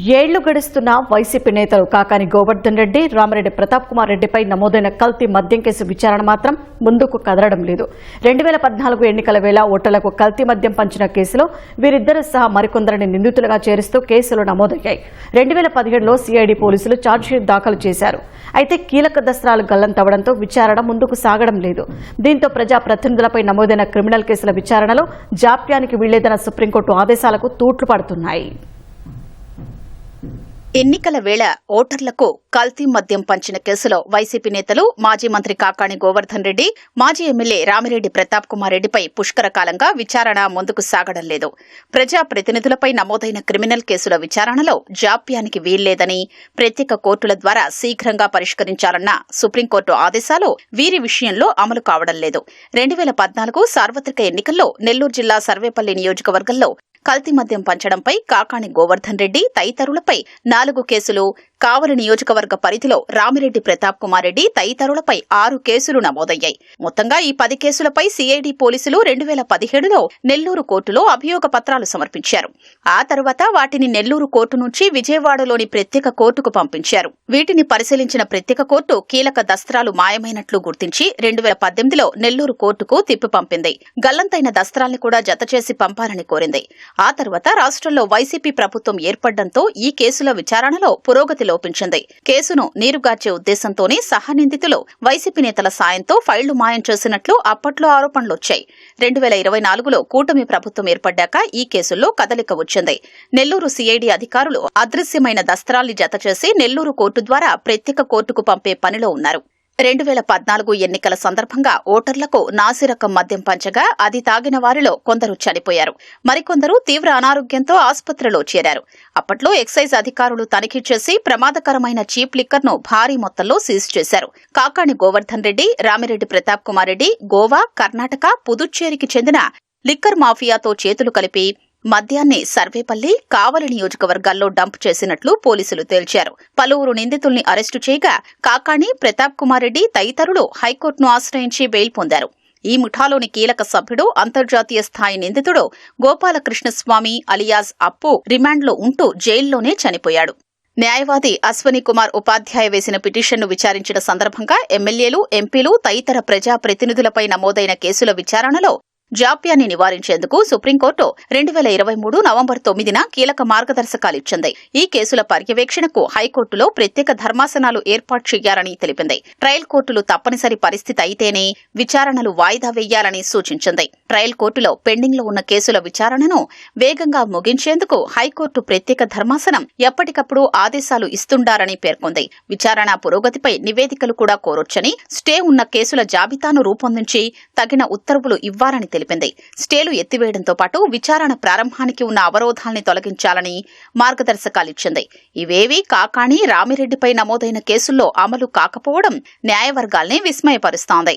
ఏళ్లు గడుస్తున్న వైసీపీ నేతలు కాకాని గోవర్ధన్ రెడ్డి, రామిరెడ్డి ప్రతాప్ కుమార్ రెడ్డిపై నమోదైన కల్తీ మద్యం కేసు విచారణ మాత్రం ముందుకు కదలడం లేదు. 2014 ఎన్నికల వేళ ఓటర్లకు కల్తీ మద్యం పంచిన కేసులో వీరిద్దరూ సహా మరికొందరిని నిందితులుగా చేరుస్తూ కేసులు నమోదయ్యాయి. 2017లో సిఐడి పోలీసులు ఛార్జ్షీట్ దాఖలు చేశారు. అయితే కీలక దస్త్రాలు గల్లంతవడంతో విచారణ ముందుకు సాగడం లేదు. దీంతో ప్రజాప్రతినిధులపై నమోదైన క్రిమినల్ కేసుల విచారణలో జాప్యానికి వీల్లేదన్న సుప్రీంకోర్టు ఆదేశాలకు తూట్లు పడుతున్నాయి. ఎన్నికల వేళ ఓటర్లకు కల్తీ మద్యం పంచిన కేసులో వైసీపీ నేతలు మాజీ మంత్రి కాకాని గోవర్ధన్ రెడ్డి, మాజీ ఎమ్మెల్యే రామిరెడ్డి ప్రతాప్ కుమార్ రెడ్డిపై పుష్కర కాలంగా విచారణ ముందుకు సాగడం లేదు. ప్రజాప్రతినిధులపై నమోదైన క్రిమినల్ కేసుల విచారణలో జాప్యానికి వీల్లేదని, ప్రత్యేక కోర్టుల ద్వారా శీఘ్రంగా పరిష్కరించాలన్న సుప్రీంకోర్టు ఆదేశాలు వీరి విషయంలో అమలు కావడం లేదు. 2014 సార్వత్రిక ఎన్నికల్లో నెల్లూరు జిల్లా సర్వేపల్లి నియోజకవర్గంలో కల్తీ మద్యం పంచడంపై కాకాని గోవర్ధన్ రెడ్డి తదితరులపై 4 కేసులు, కావలి నియోజకవర్గ పరిధిలో రామిరెడ్డి ప్రతాప్ కుమార్ రెడ్డి తదితరులపై 6 కేసులు నమోదయ్యాయి. మొత్తంగా ఈ 10 కేసులపై సిఐడి పోలీసులు 2017లో నెల్లూరు కోర్టులో అభియోగ పత్రాలు సమర్పించారు. ఆ తర్వాత వాటిని నెల్లూరు కోర్టు నుంచి విజయవాడలోని ప్రత్యేక కోర్టుకు పంపించారు. వీటిని పరిశీలించిన ప్రత్యేక కోర్టు కీలక దస్త్రాలు మాయమైనట్లు గుర్తించి 2018లో నెల్లూరు కోర్టుకు తిప్పి పంపింది. గల్లంతైన దస్త్రాల్ని కూడా జతచేసి పంపాలని కోరింది. ఆ తర్వాత రాష్ట్రంలో వైసీపీ ప్రభుత్వం ఏర్పడడంతో ఈ కేసుల విచారణలో పురోగతి లోపించింది. కేసును నీరుగార్చే ఉద్దేశంతోనే సహనిందితులు వైసీపీ నేతల సాయంతో ఫైళ్లు మాయం చేసినట్లు అప్పట్లో ఆరోపణలొచ్చాయి. 2024లో కూటమి ప్రభుత్వం ఏర్పడ్డాక ఈ కేసుల్లో కదలిక వచ్చింది. నెల్లూరు సిఐడి అధికారులు అదృశ్యమైన దస్త్రాల్ని జతచేసి నెల్లూరు కోర్టు ద్వారా ప్రత్యేక కోర్టుకు పంపే పనిలో ఉన్నారు. 2014 ఎన్నికల సందర్భంగా ఓటర్లకు నాసిరకం మద్యం పంచగా అది తాగిన వారిలో కొందరు చనిపోయారు. మరికొందరు తీవ్ర అనారోగ్యంతో ఆసుపత్రిలో చేరారు. అప్పట్లో ఎక్సైజ్ అధికారులు తనిఖీ చేసి ప్రమాదకరమైన చీప్ లిక్కర్ను భారీ మొత్తంలో సీజ్ చేశారు. కాకాని గోవర్ధన్ రెడ్డి, రామిరెడ్డి ప్రతాప్ కుమార్ రెడ్డి గోవా, కర్ణాటక, పుదుచ్చేరికి చెందిన లిక్కర్ మాఫియాతో చేతులు కలిపి మద్యాన్ని సర్వేపల్లి, కావలి నియోజకవర్గాల్లో డంప్ చేసినట్లు పోలీసులు తేల్చారు. పలువురు నిందితుల్ని అరెస్టు చేయగా కాకాని, ప్రతాప్ కుమార్ రెడ్డి తదితరులు హైకోర్టును ఆశ్రయించి బెయిల్ పొందారు. ఈ ముఠాలోని కీలక సభ్యుడు, అంతర్జాతీయ స్థాయి నిందితుడు గోపాలకృష్ణస్వామి అలియాస్ అప్పు రిమాండ్లో ఉంటూ జైల్లోనే చనిపోయాడు. న్యాయవాది అశ్వనీ కుమార్ ఉపాధ్యాయ వేసిన పిటిషన్ను విచారించిన సందర్భంగా ఎమ్మెల్యేలు, ఎంపీలు తదితర ప్రజాప్రతినిధులపై నమోదైన కేసుల విచారణలో జాప్యాన్ని నివారించేందుకు సుప్రీంకోర్టు 2023 నవంబర్ 9న కీలక మార్గదర్శకాలిచ్చింది. ఈ కేసుల పర్యవేక్షణకు హైకోర్టులో ప్రత్యేక ధర్మాసనాలు ఏర్పాటు చేయాలని తెలిపింది. ట్రయల్ కోర్టులు తప్పనిసరి పరిస్థితి అయితేనే విచారణలు వాయిదా వేయాలని సూచించింది. ట్రయల్ కోర్టులో పెండింగ్లో ఉన్న కేసుల విచారణను వేగంగా ముగించేందుకు హైకోర్టు ప్రత్యేక ధర్మాసనం ఎప్పటికప్పుడు ఆదేశాలు ఇస్తుండారని పేర్కొంది. విచారణ పురోగతిపై నివేదికలు కూడా కోరొచ్చని, స్టే ఉన్న కేసుల జాబితాను రూపొందించి తగిన ఉత్తర్వులు ఇవ్వాలని తెలిపింది. స్టేలు ఎత్తివేయడంతో పాటు విచారణ ప్రారంభానికి ఉన్న అవరోధాల్ని తొలగించాలని మార్గదర్శకాలిచ్చింది. ఇవేవీ కాకాని, రామిరెడ్డిపై నమోదైన కేసుల్లో అమలు కాకపోవడం న్యాయవర్గాల్ని విస్మయపరుస్తోంది.